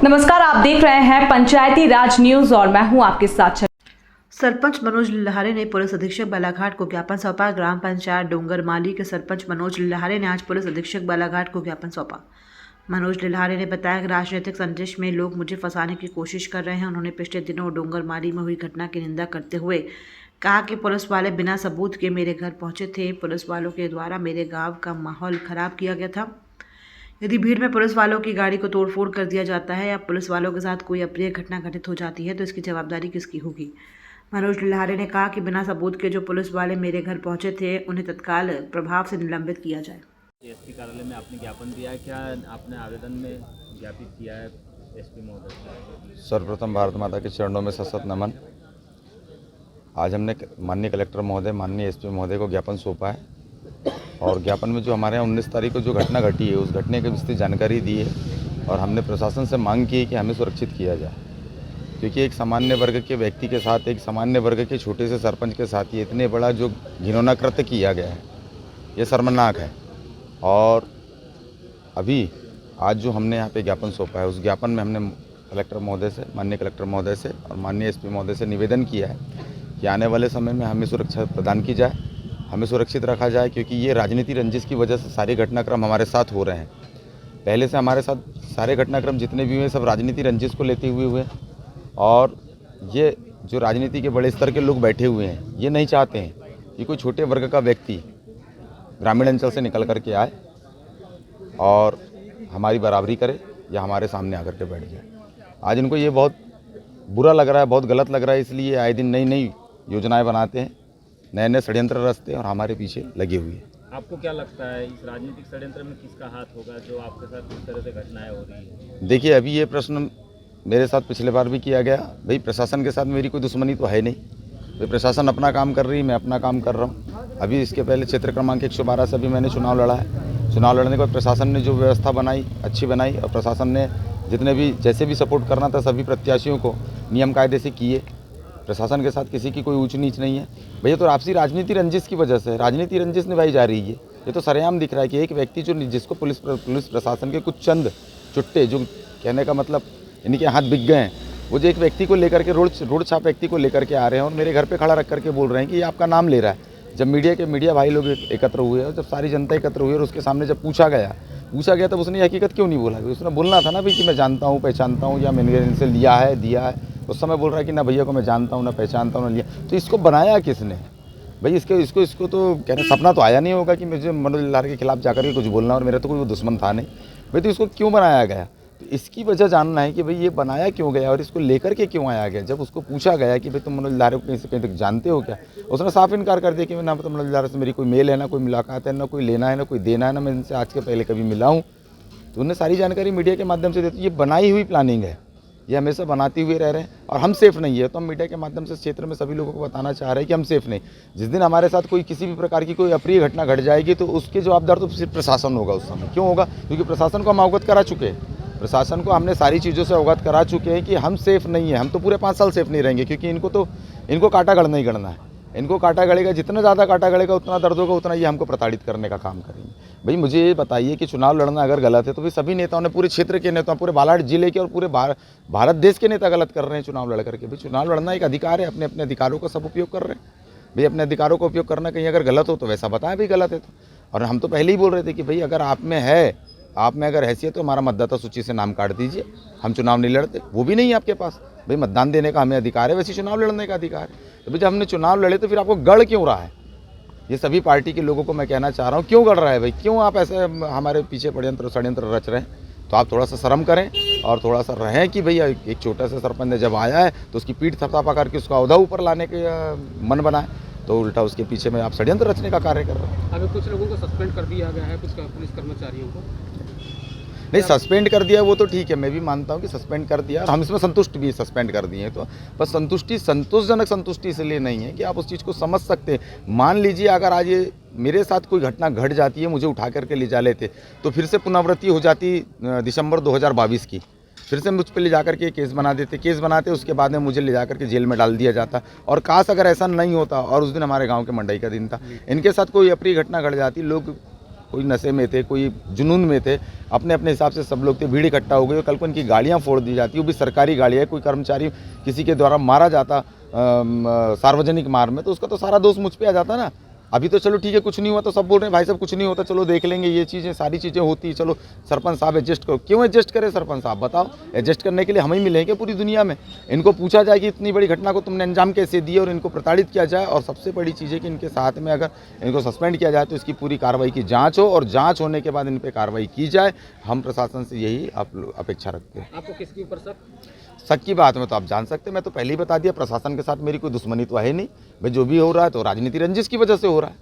नमस्कार, आप देख रहे हैं पंचायती राज न्यूज और मैं हूं आपके साथ। सरपंच मनोज लहारे ने पुलिस अधीक्षक बालाघाट को ज्ञापन सौंपा। ग्राम पंचायत डोंगरमाली के सरपंच मनोज लहारे ने आज पुलिस अधीक्षक बालाघाट को ज्ञापन सौंपा। मनोज लहारे ने बताया कि राजनीतिक संदेश में लोग मुझे फंसाने की कोशिश कर रहे हैं। उन्होंने पिछले दिनों डोंगरमाली में हुई घटना की निंदा करते हुए कहा कि पुलिस वाले बिना सबूत के मेरे घर पहुंचे थे। पुलिस वालों के द्वारा मेरे गाँव का माहौल खराब किया गया था। यदि भीड़ में पुलिस वालों की गाड़ी को तोड़फोड़ कर दिया जाता है या पुलिस वालों के साथ कोई अप्रिय घटना घटित हो जाती है तो इसकी जवाबदारी किसकी होगी। मनोज लहारे ने कहा कि बिना सबूत के जो पुलिस वाले मेरे घर पहुंचे थे उन्हें तत्काल प्रभाव से निलंबित किया जाए। एसपी कार्यालय में आपने ज्ञापन दिया है, क्या आपने आवेदन में ज्ञापित किया है एसपी महोदय? सर्वप्रथम भारत माता के चरणों में सशत नमन। आज हमने माननीय कलेक्टर महोदय, माननीय एसपी महोदय को ज्ञापन सौंपा है और ज्ञापन में जो हमारे यहाँ 19 तारीख को जो घटना घटी है उस घटने की विस्तृत जानकारी दी है और हमने प्रशासन से मांग की है कि हमें सुरक्षित किया जाए, क्योंकि एक सामान्य वर्ग के व्यक्ति के साथ, एक सामान्य वर्ग के छोटे से सरपंच के साथ ये इतने बड़ा जो घिनौना कृत्य किया गया है ये शर्मनाक है। और अभी आज जो हमने यहाँ पे ज्ञापन सौंपा है उस ज्ञापन में हमने कलेक्टर महोदय से, माननीय कलेक्टर महोदय से और माननीय एसपी महोदय से निवेदन किया है कि आने वाले समय में हमें सुरक्षा प्रदान की जाए, हमें सुरक्षित रखा जाए, क्योंकि ये राजनीति रंजिश की वजह से सारे घटनाक्रम हमारे साथ हो रहे हैं। पहले से हमारे साथ सारे घटनाक्रम जितने भी हुए सब राजनीति रंजिश को लेते हुए और ये जो राजनीति के बड़े स्तर के लोग बैठे हुए हैं ये नहीं चाहते हैं कि कोई छोटे वर्ग का व्यक्ति ग्रामीण अंचल से निकल कर के आए और हमारी बराबरी करे या हमारे सामने आकर के बैठ जाए। आज इनको ये बहुत बुरा लग रहा है, बहुत गलत लग रहा है, इसलिए आए दिन नई नई योजनाएं बनाते हैं, नए नए षड्यंत्र रचते हैं और हमारे पीछे लगे हुए हैं। आपको क्या लगता है इस राजनीतिक षड्यंत्र में किसका हाथ होगा जो आपके साथ इस तरह से घटनाएं हो रही है? देखिए, अभी ये प्रश्न मेरे साथ पिछले बार भी किया गया। भाई प्रशासन के साथ मेरी कोई दुश्मनी तो है नहीं, भाई प्रशासन अपना काम कर रही है, मैं अपना काम कर रहा हूँ। अभी इसके पहले क्षेत्र क्रमांक 112 से अभी मैंने चुनाव लड़ा है। चुनाव लड़ने के बाद प्रशासन ने जो व्यवस्था बनाई अच्छी बनाई और प्रशासन ने जितने भी जैसे भी सपोर्ट करना था सभी प्रत्याशियों को नियम कायदे से किए। प्रशासन के साथ किसी की कोई ऊंच नीच नहीं है। भैया तो आपसी राजनीति रंजिश की वजह से राजनीति रंजिश निभाई जा रही है। ये तो सरेआम दिख रहा है कि एक व्यक्ति जो जिसको पुलिस प्रशासन के कुछ चंद चुट्टे, जो कहने का मतलब इनके हाथ बिक गए हैं, वो जो एक व्यक्ति को लेकर के रोड छाप व्यक्ति को लेकर के आ रहे हैं और मेरे घर पे खड़ा रख करके बोल रहे हैं कि ये आपका नाम ले रहा है। जब मीडिया भाई लोग एकत्र हुए और जब सारी जनता एकत्र हुई और उसके सामने जब पूछा गया तब उसने हकीकत क्यों नहीं बोला? उसने बोलना था ना भाई कि मैं जानता हूँ, पहचानता हूँ या मैंने इनसे लिया है, दिया है। उस समय बोल रहा है कि ना भैया को मैं जानता हूँ, ना पहचानता हूँ, ना लिया। तो इसको बनाया किसने भाई? इसको तो कहने सपना तो आया नहीं होगा कि मुझे मनोज लहारे के खिलाफ जाकर के कुछ बोलना, और मेरा तो कोई दुश्मन था नहीं भाई। तो इसको क्यों बनाया गया? तो इसकी वजह जानना है कि भाई ये बनाया क्यों गया और इसको लेकर के क्यों आया गया। जब उसको पूछा गया कि भाई तुम मनोज लहारे को कहीं से कहीं तक जानते हो क्या, उसने साफ इनकार कर दिया कि मैं ना तो मनोज लहारे से मेरी कोई मेल है, ना कोई मुलाकात है, ना कोई लेना है, ना कोई देना है, ना मैं इनसे आज के पहले कभी मिला हूँ। तो उन्हें सारी जानकारी मीडिया के माध्यम से देती। ये बनाई हुई प्लानिंग है, ये हमेशा बनाते हुए रह रहे हैं और हम सेफ नहीं है। तो हम मीडिया के माध्यम से क्षेत्र में सभी लोगों को बताना चाह रहे हैं कि हम सेफ नहीं। जिस दिन हमारे साथ कोई किसी भी प्रकार की कोई अप्रिय घटना घट जाएगी तो उसके जवाबदार तो सिर्फ प्रशासन होगा उस समय। क्यों होगा? क्योंकि प्रशासन को हम अवगत करा चुके हैं, प्रशासन को हमने सारी चीज़ों से अवगत करा चुके हैं कि हम सेफ नहीं है। हम तो पूरे 5 साल सेफ नहीं रहेंगे, क्योंकि इनको कांटा गढ़ना ही गढ़ना है। इनको कांटा गड़ेगा, जितना ज़्यादा कांटा गड़ेगा उतना दर्द होगा, उतना ये हमको प्रताड़ित करने का काम करेंगे। भाई मुझे ये बताइए कि चुनाव लड़ना अगर गलत है तो फिर सभी नेताओं ने, पूरे क्षेत्र के नेता, पूरे बालाघाट जिले के और पूरे भारत देश के नेता गलत कर रहे हैं चुनाव लड़ करके। भाई चुनाव लड़ना एक अधिकार है, अपने अपने अधिकारों का सब उपयोग कर रहे हैं। भाई अपने अधिकारों का उपयोग करना कहीं अगर गलत हो तो वैसा बताएं भाई गलत है तो। और हम तो पहले ही बोल रहे थे कि भाई अगर आप में अगर हैसियत तो हमारा मतदाता सूची से नाम काट दीजिए, हम चुनाव नहीं लड़ते। वो भी नहीं है आपके पास। भाई मतदान देने का हमें अधिकार है, वैसे चुनाव लड़ने का अधिकार है। तो भाई जब हमने चुनाव लड़े तो फिर आपको गढ़ क्यों रहा है? ये सभी पार्टी के लोगों को मैं कहना चाह रहा हूँ, क्यों गढ़ रहा है भाई? क्यों आप ऐसे हमारे पीछे षड्यंत्र रच रहे हैं? तो आप थोड़ा सा शर्म करें और थोड़ा सा रहें कि भैया एक छोटा सा सरपंच ने जब आया है तो उसकी पीठ थपथपा करके उसका औहदा ऊपर लाने के मन बनाए, तो उल्टा उसके पीछे में आप षड्यंत्र रचने का कार्य कर रहे हैं। अभी कुछ लोगों को सस्पेंड कर दिया गया है, कुछ पुलिस कर्मचारियों को नहीं सस्पेंड कर दिया, वो तो ठीक है, मैं भी मानता हूँ कि सस्पेंड कर दिया और हम इसमें संतुष्ट भी सस्पेंड कर दिए। तो बस संतोषजनक संतुष्टि इसलिए नहीं है कि आप उस चीज़ को समझ सकते हैं। मान लीजिए अगर आज ये मेरे साथ कोई घटना घट जाती है, मुझे उठा करके ले जा लेते तो फिर से पुनरावृत्ति हो जाती दिसंबर 2022 की, फिर से मुझ पर ले जाकर के केस बनाते उसके बाद में मुझे ले जाकर के जेल में डाल दिया जाता। और काश अगर ऐसा नहीं होता और उस दिन हमारे गांव के मंडई का दिन था, इनके साथ कोई अप्रिय घटना घट जाती, लोग कोई नशे में थे, कोई जुनून में थे, अपने अपने हिसाब से सब लोग थे, भीड़ इकट्ठा हो गई और कल को इनकी गाड़ियाँ फोड़ दी जाती, वो भी सरकारी गाड़ी है, कोई कर्मचारी किसी के द्वारा मारा जाता सार्वजनिक मार्ग में, तो उसका तो सारा दोष मुझ पे आ जाता ना। अभी तो चलो ठीक है, कुछ नहीं हुआ, तो सब बोल रहे हैं भाई साहब कुछ नहीं होता, चलो देख लेंगे, ये चीज़ें सारी चीज़ें होती है, चलो सरपंच साहब एडजस्ट करो। क्यों एडजस्ट करें सरपंच साहब, बताओ? एडजस्ट करने के लिए हम ही मिलेंगे पूरी दुनिया में। इनको पूछा जाए कि इतनी बड़ी घटना को तुमने अंजाम कैसे दिया और इनको प्रताड़ित किया जाए, और सबसे बड़ी चीज़ है कि इनके साथ में अगर इनको सस्पेंड किया जाए तो इसकी पूरी कार्रवाई की जाँच हो, और जाँच होने के बाद इन पर कार्रवाई की जाए। हम प्रशासन से यही अपेक्षा रखते हैं। आपको किसके ऊपर शक की बात में तो आप जान सकते हैं, मैं तो पहले ही बता दिया, प्रशासन के साथ मेरी कोई दुश्मनी तो है नहीं भाई, जो भी हो रहा है तो राजनीति रंजिश की वजह से हो रहा है।